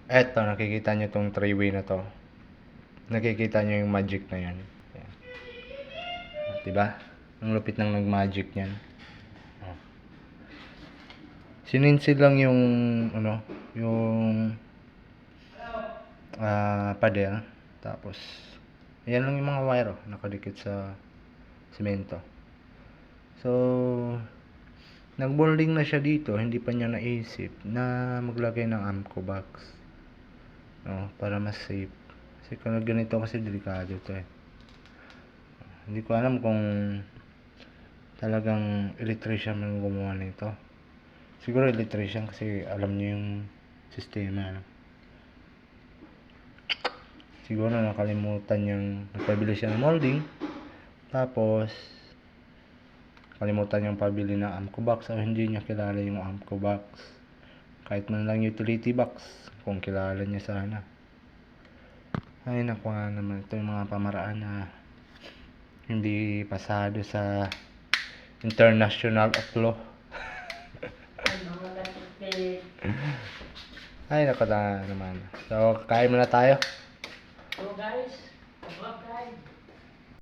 Eto, nakikita nyo tong 3-way na to. Nakikita nyo yung magic na yan. Yan. Diba? Ang lupit ng nag-magic yan. Oh. Sininsid lang yung, yung pader. Tapos, ayan lang yung mga wire, nakadikit sa semento. So, nag-bonding na siya dito, hindi pa niya naisip na maglagay ng Amco box. No, para mas safe. Kasi kung ganito kasi delikado to eh. Hindi ko alam kung talagang electrician ang gumawa nito. Siguro electrician kasi alam niya yung sistema. No? Siguro nakalimutan niyang nagpabili siya ng molding. Tapos kalimutan niyang pabili ng Amco box o hindi niya kilala yung Amco box. Kahit man lang utility box kung kilala niya sana. Ay naku nga naman, ito yung mga pamaraan na hindi pasado sa international of law. Ay naku na naman. So kain muna tayo. So guys, vlog guys.